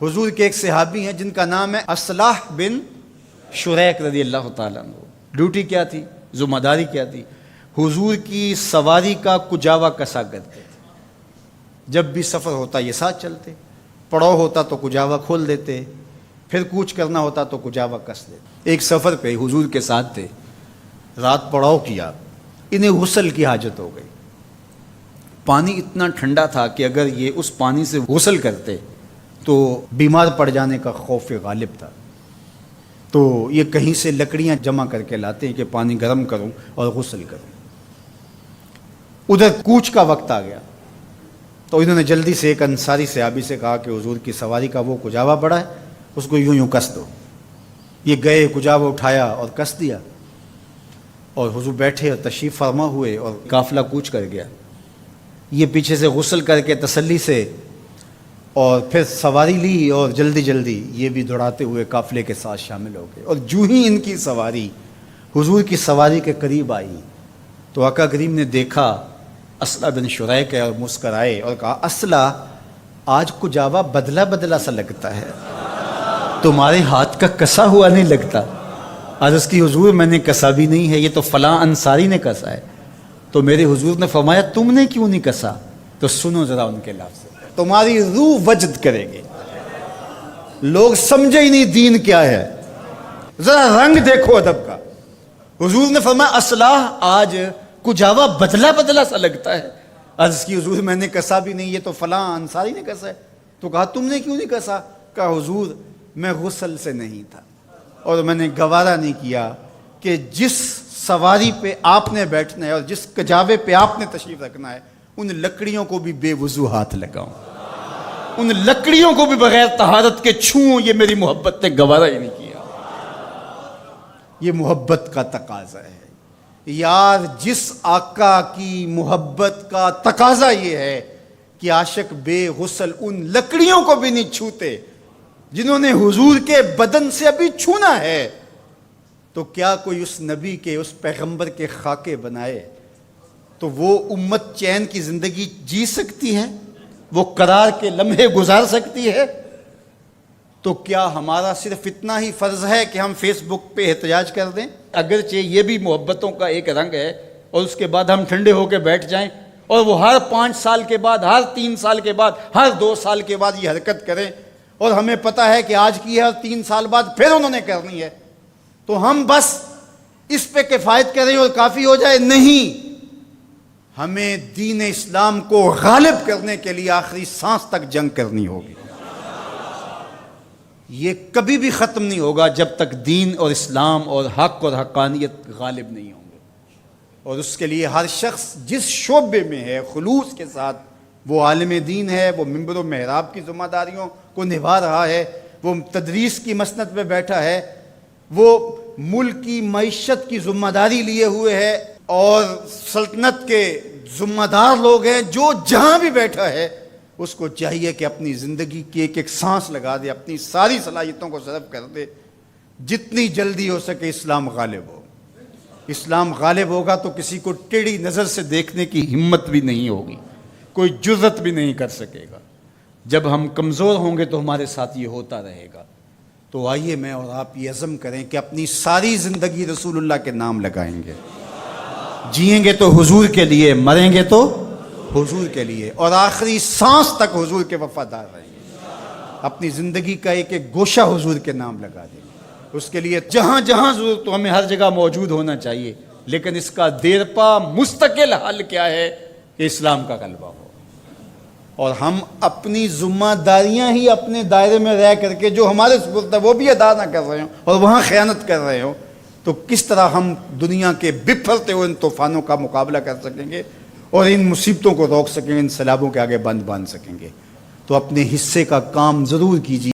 حضور کے ایک صحابی ہیں جن کا نام ہے اصلاح بن شریک رضی اللہ تعالیٰ عنہ۔ ڈیوٹی کیا تھی، ذمہ داری کیا تھی؟ حضور کی سواری کا کجاوا کسا کرتے تھے۔ جب بھی سفر ہوتا یہ ساتھ چلتے، پڑاؤ ہوتا تو کجاوا کھول دیتے، پھر کوچ کرنا ہوتا تو کجاوا کس دیتے۔ ایک سفر پہ حضور کے ساتھ تھے، رات پڑاؤ کیا، انہیں غسل کی حاجت ہو گئی۔ پانی اتنا ٹھنڈا تھا کہ اگر یہ اس پانی سے غسل کرتے تو بیمار پڑ جانے کا خوف غالب تھا۔ تو یہ کہیں سے لکڑیاں جمع کر کے لاتے ہیں کہ پانی گرم کروں اور غسل کروں۔ ادھر کوچ کا وقت آ گیا تو انہوں نے جلدی سے ایک انصاری صحابی سے کہا کہ حضور کی سواری کا وہ کجاوا بڑا ہے، اس کو یوں کس دو۔ یہ گئے، کجاوا اٹھایا اور کس دیا، اور حضور بیٹھے اور تشریف فرما ہوئے اور قافلہ کوچ کر گیا۔ یہ پیچھے سے غسل کر کے تسلی سے اور پھر سواری لی اور جلدی جلدی یہ بھی دوڑاتے ہوئے قافلے کے ساتھ شامل ہو گئے۔ اور جو ہی ان کی سواری حضور کی سواری کے قریب آئی تو آقا کریم نے دیکھا اصلاح بن شریک ہے اور مسکرائے اور کہا، اصلاح آج کجاوا بدلا بدلا سا لگتا ہے، تمہارے ہاتھ کا کسا ہوا نہیں لگتا۔ عرض کی حضور میں نے کسا بھی نہیں ہے، یہ تو فلاں انصاری نے کسا ہے۔ تو میرے حضور نے فرمایا تم نے کیوں نہیں کسا؟ تو سنو ذرا ان کے لفظ، تمہاری روح وجد کرے گی، لوگ سمجھے ہی نہیں دین کیا ہے، ذرا رنگ دیکھو ادب کا۔ حضور نے فرمایا اصلاح آج کجاوا بدلا بدلا سا لگتا ہے۔ عرض کی حضور میں نے کسا بھی نہیں، یہ تو فلاں انصاری نے کسا ہے۔ تو کہا تم نے کیوں نہیں کسا؟ کہا حضور میں غسل سے نہیں تھا اور میں نے گوارا نہیں کیا کہ جس سواری پہ آپ نے بیٹھنا ہے اور جس کجاوے پہ آپ نے تشریف رکھنا ہے ان لکڑیوں کو بھی بے وضو ہاتھ لگاؤں، ان لکڑیوں کو بھی بغیر طہارت کے چھوؤں، یہ میری محبت نے گوارا ہی نہیں کیا۔ یہ محبت کا تقاضا ہے یار، جس آقا کی محبت کا تقاضا یہ ہے کہ عاشق بے غسل ان لکڑیوں کو بھی نہیں چھوتے جنہوں نے حضور کے بدن سے ابھی چھونا ہے، تو کیا کوئی اس نبی کے، اس پیغمبر کے خاکے بنائے تو وہ امت چین کی زندگی جی سکتی ہے، وہ قرار کے لمحے گزار سکتی ہے؟ تو کیا ہمارا صرف اتنا ہی فرض ہے کہ ہم فیس بک پہ احتجاج کر دیں؟ اگرچہ یہ بھی محبتوں کا ایک رنگ ہے، اور اس کے بعد ہم ٹھنڈے ہو کے بیٹھ جائیں اور وہ ہر 5 سال کے بعد، ہر 3 سال کے بعد، ہر 2 سال کے بعد یہ حرکت کریں، اور ہمیں پتہ ہے کہ آج کی ہے اور 3 سال بعد پھر انہوں نے کرنی ہے، تو ہم بس اس پہ کفایت کریں اور کافی ہو جائے؟ نہیں، ہمیں دین اسلام کو غالب کرنے کے لیے آخری سانس تک جنگ کرنی ہوگی۔ یہ کبھی بھی ختم نہیں ہوگا جب تک دین اور اسلام اور حق اور حقانیت غالب نہیں ہوں گے۔ اور اس کے لیے ہر شخص جس شعبے میں ہے خلوص کے ساتھ، وہ عالم دین ہے، وہ منبر و محراب کی ذمہ داریوں کو نبھا رہا ہے، وہ تدریس کی مسند پہ بیٹھا ہے، وہ ملک کی معیشت کی ذمہ داری لیے ہوئے ہے، اور سلطنت کے ذمہ دار لوگ ہیں، جو جہاں بھی بیٹھا ہے اس کو چاہیے کہ اپنی زندگی کی ایک ایک سانس لگا دے، اپنی ساری صلاحیتوں کو صرف کر دے، جتنی جلدی ہو سکے اسلام غالب ہو۔ اسلام غالب ہوگا تو کسی کو ٹیڑھی نظر سے دیکھنے کی ہمت بھی نہیں ہوگی، کوئی جرأت بھی نہیں کر سکے گا۔ جب ہم کمزور ہوں گے تو ہمارے ساتھ یہ ہوتا رہے گا۔ تو آئیے میں اور آپ یہ عزم کریں کہ اپنی ساری زندگی رسول اللہ کے نام لگائیں گے، جئیں گے تو حضور کے لیے، مریں گے تو حضور کے لیے، اور آخری سانس تک حضور کے وفادار رہیں گے۔ اپنی زندگی کا ایک ایک گوشہ حضور کے نام لگا دیں گے۔ اس کے لیے جہاں جہاں ضرورت تو ہمیں ہر جگہ موجود ہونا چاہیے، لیکن اس کا دیرپا مستقل حل کیا ہے کہ اسلام کا غلبہ ہو، اور ہم اپنی ذمہ داریاں ہی اپنے دائرے میں رہ کر کے جو ہمارے سپرد ہے وہ بھی ادا نہ کر رہے ہوں اور وہاں خیانت کر رہے ہوں، تو کس طرح ہم دنیا کے بپھرتے ہوئے ان طوفانوں کا مقابلہ کر سکیں گے اور ان مصیبتوں کو روک سکیں گے، ان سیلابوں کے آگے بند باندھ سکیں گے؟ تو اپنے حصے کا کام ضرور کیجیے۔